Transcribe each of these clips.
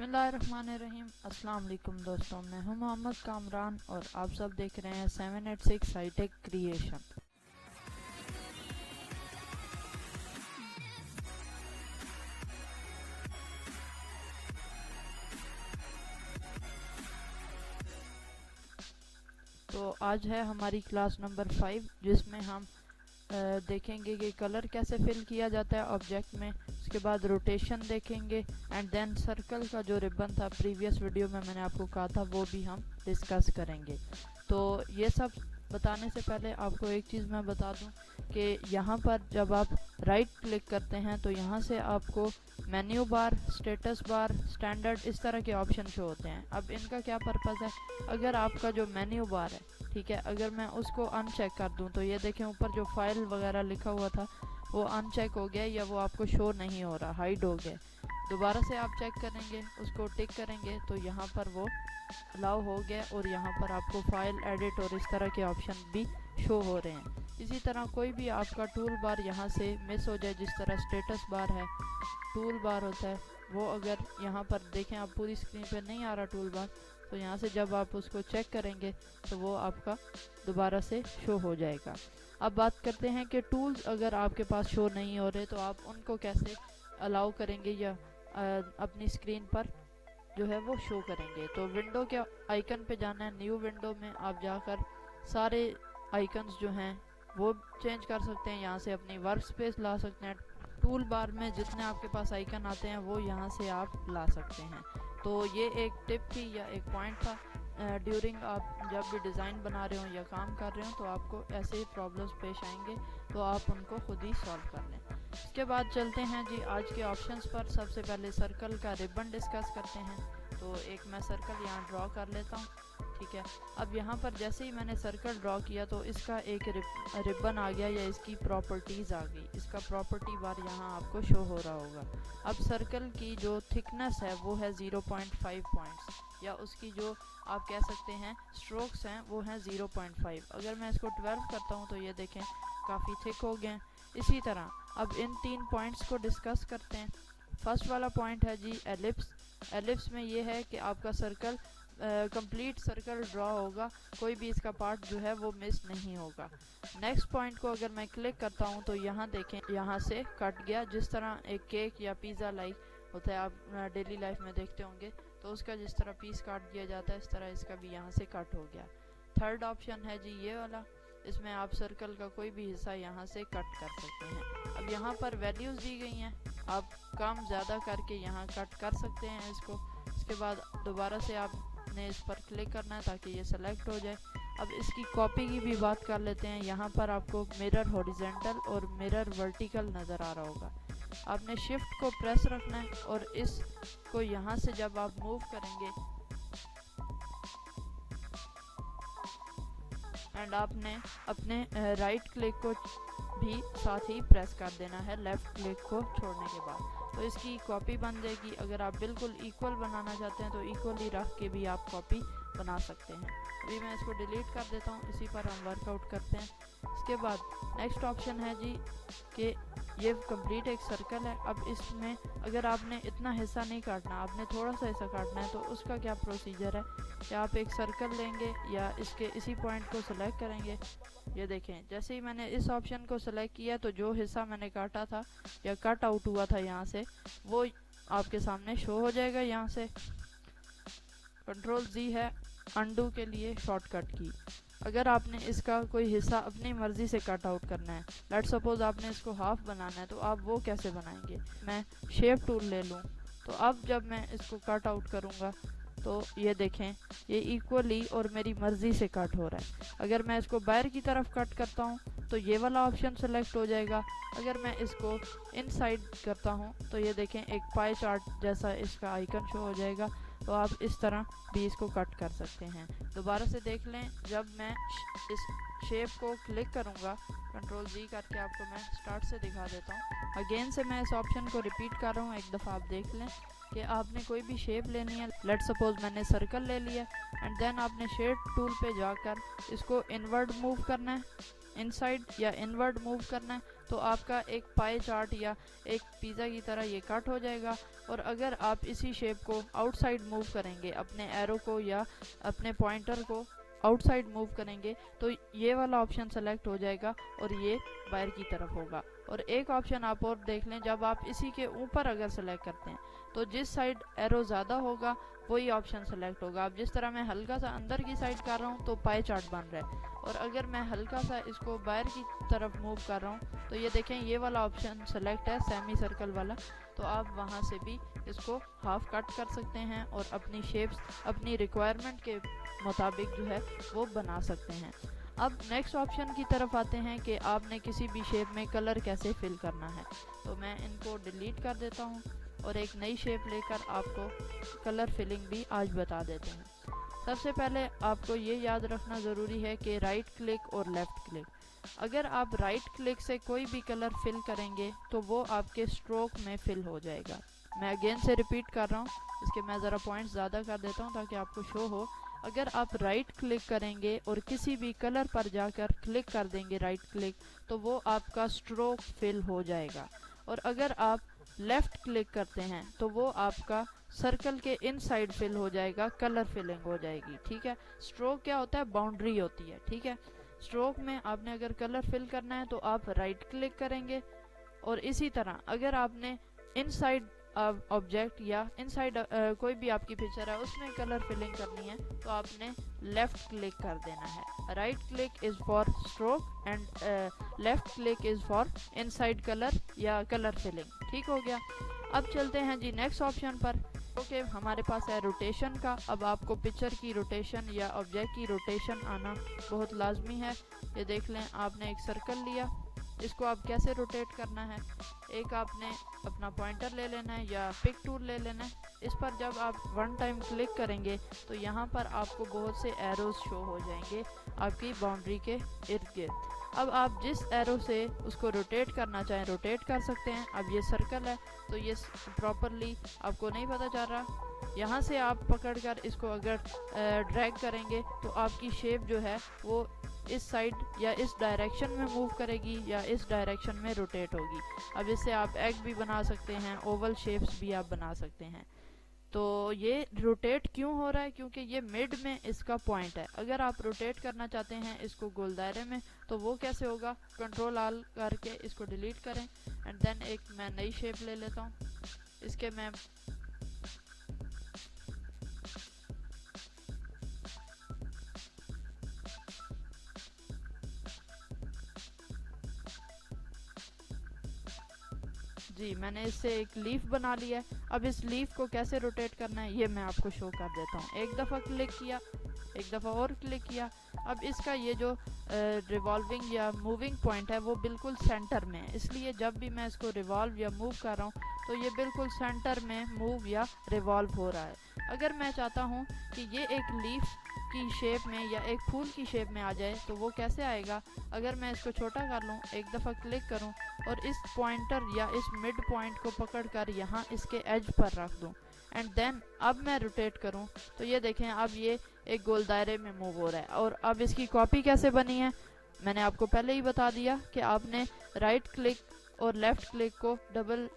बिस्मिल्लाहिर्रहमानिर्रहीम। अस्सलाम वालेकुम दोस्तों, मैं हूं मोहम्मद कामरान और आप सब देख रहे हैं 786 हाईटेक क्रिएशन। तो आज है हमारी क्लास नंबर 5 जिसमें हम देखेंगे कि कलर कैसे फिल किया जाता है ऑब्जेक्ट में। उसके बाद रोटेशन देखेंगे एंड देन सर्कल का जो रिबन था प्रीवियस वीडियो में मैंने आपको कहा था वो भी हम डिस्कस करेंगे। तो ये सब बताने से पहले आपको एक चीज़ मैं बता दूं कि यहाँ पर जब आप राइट क्लिक करते हैं तो यहाँ से आपको menu bar, status bar, standard इस तरह के ऑप्शन शो होते हैं। अब इनका क्या पर्पज़ है? अगर आपका जो मेन्यू बार है, ठीक है, अगर मैं उसको अनचेक कर दूं तो ये देखें ऊपर जो फाइल वगैरह लिखा हुआ था वो अनचेक हो गया या वो आपको शो नहीं हो रहा, हाइड हो गया। दोबारा से आप चेक करेंगे, उसको टिक करेंगे तो यहाँ पर वो अलाउ हो गया और यहाँ पर आपको फाइल, एडिट और इस तरह के ऑप्शन भी शो हो रहे हैं। इसी तरह कोई भी आपका टूल बार यहाँ से मिस हो जाए, जिस तरह स्टेटस बार है, टूल बार होता है, वो अगर यहाँ पर देखें आप पूरी स्क्रीन पर नहीं आ रहा टूल बार, तो यहाँ से जब आप उसको चेक करेंगे तो वो आपका दोबारा से शो हो जाएगा। अब बात करते हैं कि टूल्स अगर आपके पास शो नहीं हो रहे तो आप उनको कैसे अलाउ करेंगे या अपनी स्क्रीन पर जो है वो शो करेंगे। तो विंडो के आइकन पे जाना है, न्यू विंडो में आप जाकर सारे आइकन्स जो हैं वो चेंज कर सकते हैं। यहाँ से अपनी वर्क स्पेस ला सकते हैं। टूल बार में जितने आपके पास आइकन आते हैं वो यहाँ से आप ला सकते हैं। तो ये एक टिप थी या एक पॉइंट था ड्यूरिंग आप जब भी डिज़ाइन बना रहे हो या काम कर रहे हो तो आपको ऐसे प्रॉब्लम्स पेश आएंगे, तो आप उनको खुद ही सॉल्व कर लें। इसके बाद चलते हैं जी आज के ऑप्शंस पर। सबसे पहले सर्कल का रिबन डिस्कस करते हैं। तो एक मैं सर्कल यहाँ ड्रॉ कर लेता हूँ, ठीक है। अब यहाँ पर जैसे ही मैंने सर्कल ड्रॉ किया तो इसका एक रिबन आ गया या इसकी प्रॉपर्टीज़ आ गई। इसका प्रॉपर्टी बार यहाँ आपको शो हो रहा होगा। अब सर्कल की जो थिकनेस है वो है 0.5 पॉइंट्स, या उसकी जो आप कह सकते हैं स्ट्रोक्स हैं वो हैं 0.5। अगर मैं इसको 12 करता हूँ तो ये देखें काफ़ी थिक हो गए हैं। इसी तरह अब इन 3 पॉइंट्स को डिस्कस करते हैं। फर्स्ट वाला पॉइंट है जी एलिप्स। एलिप्स में ये है कि आपका सर्कल कंप्लीट सर्कल ड्रॉ होगा, कोई भी इसका पार्ट जो है वो मिस नहीं होगा। नेक्स्ट पॉइंट को अगर मैं क्लिक करता हूँ तो यहाँ देखें, यहाँ से कट गया। जिस तरह एक केक या पिज़्ज़ा लाइक होता है, आप डेली लाइफ में देखते होंगे, तो उसका जिस तरह पीस काट दिया जाता है इस तरह इसका भी यहाँ से कट हो गया। थर्ड ऑप्शन है जी ये वाला, इसमें आप सर्कल का कोई भी हिस्सा यहाँ से कट कर सकते हैं। अब यहाँ पर वैल्यूज़ दी गई हैं, आप कम ज़्यादा करके यहाँ कट कर सकते हैं इसको। इसके बाद दोबारा से आपने इस पर क्लिक करना है ताकि ये सेलेक्ट हो जाए। अब इसकी कॉपी की भी बात कर लेते हैं। यहाँ पर आपको मिरर हॉरिजेंटल और मिरर वर्टिकल नज़र आ रहा होगा। आपने शिफ्ट को प्रेस रखना है और इसको यहाँ से जब आप मूव करेंगे एंड आपने अपने राइट क्लिक को भी साथ ही प्रेस कर देना है लेफ़्ट क्लिक को छोड़ने के बाद, तो इसकी कॉपी बन जाएगी। अगर आप बिल्कुल इक्वल बनाना चाहते हैं तो इक्वली रख के भी आप कॉपी बना सकते हैं। अभी मैं इसको डिलीट कर देता हूँ, इसी पर हम वर्कआउट करते हैं। इसके बाद नेक्स्ट ऑप्शन है जी कि ये कंप्लीट एक सर्कल है। अब इसमें अगर आपने इतना हिस्सा नहीं काटना, आपने थोड़ा सा हिस्सा काटना है, तो उसका क्या प्रोसीजर है कि आप एक सर्कल लेंगे या इसके इसी पॉइंट को सिलेक्ट करेंगे। ये देखें जैसे ही मैंने इस ऑप्शन को सिलेक्ट किया तो जो हिस्सा मैंने काटा था या कट आउट हुआ था यहाँ से वो आपके सामने शो हो जाएगा। यहाँ से Ctrl+Z है अंडू के लिए शॉर्टकट की। अगर आपने इसका कोई हिस्सा अपनी मर्ज़ी से कट आउट करना है, लेट्स सपोज आपने इसको हाफ बनाना है, तो आप वो कैसे बनाएंगे? मैं शेप टूल ले लूँ, तो अब जब मैं इसको कट आउट करूँगा तो ये देखें ये इक्वली और मेरी मर्ज़ी से कट हो रहा है। अगर मैं इसको बाहर की तरफ कट करता हूँ तो ये वाला ऑप्शन सेलेक्ट हो जाएगा। अगर मैं इसको इनसाइड करता हूँ तो ये देखें एक पाई चार्ट जैसा इसका आइकन शो हो जाएगा। तो आप इस तरह भी इसको कट कर सकते हैं। दोबारा से देख लें, जब मैं इस शेप को क्लिक करूँगा Ctrl+Z करके आपको मैं स्टार्ट से दिखा देता हूँ। अगेन से मैं इस ऑप्शन को रिपीट कर रहा हूँ, एक दफ़ा आप देख लें कि आपने कोई भी शेप लेनी है। लेट सपोज मैंने सर्कल ले लिया एंड देन आपने शेप टूल पे जाकर इसको इनवर्ड मूव करना है, इनसाइड या इनवर्ड मूव करना है, तो तो आपका एक पाई चार्ट या एक पिज़्ज़ा की तरह ये कट हो जाएगा। और अगर आप इसी शेप को आउटसाइड मूव करेंगे, अपने एरो को या अपने पॉइंटर को आउटसाइड मूव करेंगे, तो ये वाला ऑप्शन सेलेक्ट हो जाएगा और ये बाहर की तरफ होगा। और एक ऑप्शन आप और देख लें, जब आप इसी के ऊपर अगर सेलेक्ट करते हैं तो जिस साइड एरो ज़्यादा होगा वही ऑप्शन सेलेक्ट होगा। अब जिस तरह मैं हल्का सा अंदर की साइड कर रहा हूँ तो पाई चार्ट बन रहा है, और अगर मैं हल्का सा इसको बाहर की तरफ मूव कर रहा हूँ तो ये देखें ये वाला ऑप्शन सेलेक्ट है, सेमी सर्कल वाला। तो आप वहाँ से भी इसको हाफ कट कर सकते हैं और अपनी शेप्स अपनी रिक्वायरमेंट के मुताबिक जो है वो बना सकते हैं। अब नेक्स्ट ऑप्शन की तरफ आते हैं कि आपने किसी भी शेप में कलर कैसे फिल करना है। तो मैं इनको डिलीट कर देता हूँ और एक नई शेप लेकर आपको कलर फिलिंग भी आज बता देते हैं। सबसे पहले आपको ये याद रखना ज़रूरी है कि राइट क्लिक और लेफ़्ट क्लिक, अगर आप राइट क्लिक से कोई भी कलर फिल करेंगे तो वो आपके स्ट्रोक में फिल हो जाएगा। मैं अगेन से रिपीट कर रहा हूँ, इसके मैं ज़रा पॉइंट्स ज़्यादा कर देता हूँ ताकि आपको शो हो। अगर आप राइट क्लिक करेंगे और किसी भी कलर पर जाकर क्लिक कर देंगे राइट क्लिक, तो वो आपका स्ट्रोक फिल हो जाएगा। और अगर आप लेफ़्ट क्लिक करते हैं तो वो आपका सर्कल के इनसाइड फिल हो जाएगा, कलर फिलिंग हो जाएगी। ठीक है, स्ट्रोक क्या होता है, बाउंड्री होती है। ठीक है, स्ट्रोक में आपने अगर कलर फिल करना है तो आप राइट क्लिक करेंगे, और इसी तरह अगर आपने इनसाइड ऑब्जेक्ट या इनसाइड कोई भी आपकी पिक्चर है उसमें कलर फिलिंग करनी है तो आपने लेफ़्ट क्लिक कर देना है। Right click is for stroke and left click is for inside colour या कलर फिलिंग। ठीक हो गया। अब चलते हैं जी नेक्स्ट ऑप्शन पर, ओके हमारे पास है रोटेशन का। अब आपको पिक्चर की रोटेशन या ऑब्जेक्ट की रोटेशन आना बहुत लाजमी है। ये देख लें, आपने एक सर्कल लिया, इसको आप कैसे रोटेट करना है, एक आपने अपना पॉइंटर ले लेना है या पिक टूल ले लेना है। इस पर जब आप वन टाइम क्लिक करेंगे तो यहाँ पर आपको बहुत से एरोज शो हो जाएंगे आपकी बाउंड्री के इर्द गिर्द। अब आप जिस एरो से उसको रोटेट करना चाहें रोटेट कर सकते हैं। अब ये सर्कल है तो ये प्रॉपरली आपको नहीं पता चल रहा, यहाँ से आप पकड़कर इसको अगर ड्रैग करेंगे तो आपकी शेप जो है वो इस साइड या इस डायरेक्शन में मूव करेगी या इस डायरेक्शन में रोटेट होगी। अब इससे आप एग भी बना सकते हैं, ओवल शेप्स भी आप बना सकते हैं। तो ये रोटेट क्यों हो रहा है, क्योंकि ये मिड में इसका पॉइंट है। अगर आप रोटेट करना चाहते हैं इसको गोल दायरे में तो वो कैसे होगा, कंट्रोल आल करके इसको डिलीट करें एंड देन एक मैं नई शेप ले लेता हूँ। इसके मैं जी मैंने इससे एक लीफ बना लिया है। अब इस लीफ को कैसे रोटेट करना है ये मैं आपको शो कर देता हूँ। एक दफ़ा क्लिक किया, एक दफ़ा और क्लिक किया। अब इसका ये जो रिवॉल्विंग या मूविंग पॉइंट है वो बिल्कुल सेंटर में है, इसलिए जब भी मैं इसको रिवॉल्व या मूव कर रहा हूँ तो ये बिल्कुल सेंटर में मूव या रिवॉल्व हो रहा है। अगर मैं चाहता हूँ कि ये एक लीफ की शेप में या एक फूल की शेप में आ जाए तो वो कैसे आएगा, अगर मैं इसको छोटा कर लूँ, एक दफ़ा क्लिक करूँ और इस पॉइंटर या इस मिड पॉइंट को पकड़कर यहाँ इसके एज पर रख दूँ एंड देन अब मैं रोटेट करूँ तो ये देखें अब ये एक गोल दायरे में मूव हो रहा है। और अब इसकी कॉपी कैसे बनी है, मैंने आपको पहले ही बता दिया कि आपने राइट क्लिक और लेफ़्ट क्लिक को डबल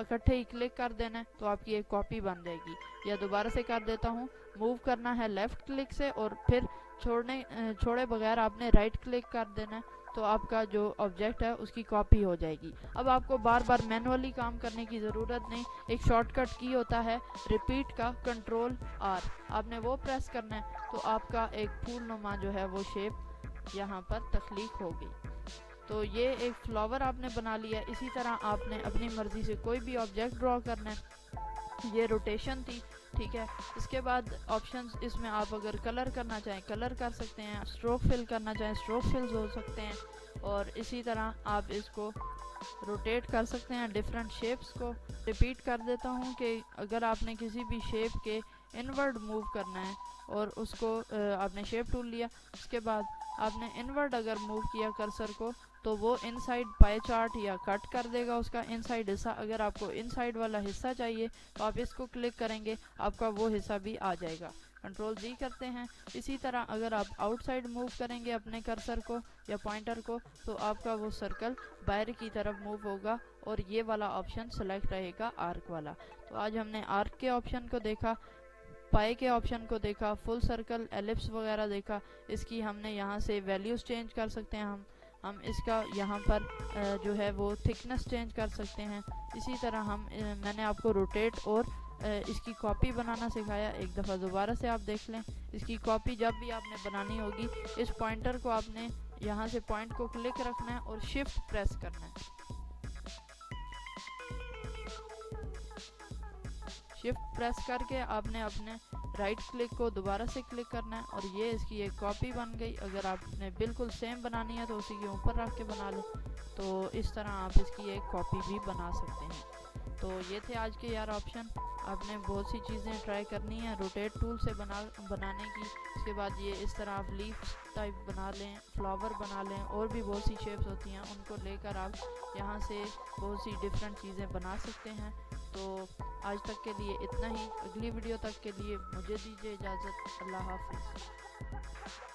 इकट्ठे ही क्लिक कर देना है तो आपकी एक कॉपी बन जाएगी। या दोबारा से कर देता हूँ, मूव करना है लेफ़्ट क्लिक से और फिर छोड़े बगैर आपने राइट क्लिक कर देना है तो आपका जो ऑब्जेक्ट है उसकी कॉपी हो जाएगी। अब आपको बार बार मैनुअली काम करने की ज़रूरत नहीं, एक शॉर्टकट की होता है रिपीट का, कंट्रोल आर, आपने वो प्रेस करना है तो आपका एक फूल नुमा जो है वो शेप यहाँ पर तख्लीक हो गई। तो ये एक फ्लावर आपने बना लिया। इसी तरह आपने अपनी मर्ज़ी से कोई भी ऑब्जेक्ट ड्रॉ करना है। ये रोटेशन थी, ठीक है। इसके बाद ऑप्शंस इसमें आप अगर कलर करना चाहें कलर कर सकते हैं, स्ट्रोक फिल करना चाहें स्ट्रोक फिल्स हो सकते हैं, और इसी तरह आप इसको रोटेट कर सकते हैं डिफरेंट शेप्स को। रिपीट कर देता हूँ कि अगर आपने किसी भी शेप के इनवर्ड मूव करना है और उसको आपने शेप टूल लिया, उसके बाद आपने इनवर्ड अगर मूव किया कर्सर को तो वो इनसाइड पाई चार्ट या कट कर देगा उसका इनसाइड हिस्सा। अगर आपको इनसाइड वाला हिस्सा चाहिए तो आप इसको क्लिक करेंगे, आपका वो हिस्सा भी आ जाएगा। Ctrl+Z करते हैं। इसी तरह अगर आप आउटसाइड मूव करेंगे अपने कर्सर को या पॉइंटर को तो आपका वो सर्कल बाहर की तरफ मूव होगा और ये वाला ऑप्शन सेलेक्ट रहेगा आर्क वाला। तो आज हमने आर्क के ऑप्शन को देखा, पाई के ऑप्शन को देखा, फुल सर्कल, एलिप्स वगैरह देखा। इसकी हमने यहाँ से वैल्यूज़ चेंज कर सकते हैं। हम इसका यहाँ पर जो है वो थिकनेस चेंज कर सकते हैं। इसी तरह मैंने आपको रोटेट और इसकी कॉपी बनाना सिखाया। एक दफ़ा दोबारा से आप देख लें। इसकी कॉपी जब भी आपने बनानी होगी, इस पॉइंटर को आपने यहाँ से पॉइंट को क्लिक रखना है और शिफ्ट प्रेस करना है। शिफ्ट प्रेस करके आपने अपने राइट क्लिक को दोबारा से क्लिक करना है और ये इसकी एक कॉपी बन गई। अगर आपने बिल्कुल सेम बनानी है तो उसी के ऊपर रख के बना लें। तो इस तरह आप इसकी एक कॉपी भी बना सकते हैं। तो ये थे आज के यार ऑप्शन। आपने बहुत सी चीज़ें ट्राई करनी है रोटेट टूल से बनाने की। उसके बाद ये इस तरह आप लीफ टाइप बना लें, फ्लावर बना लें, और भी बहुत सी शेप्स होती हैं, उनको लेकर आप यहाँ से बहुत सी डिफरेंट चीज़ें बना सकते हैं। तो आज तक के लिए इतना ही। अगली वीडियो तक के लिए मुझे दीजिए इजाज़त। अल्लाह हाफिज़।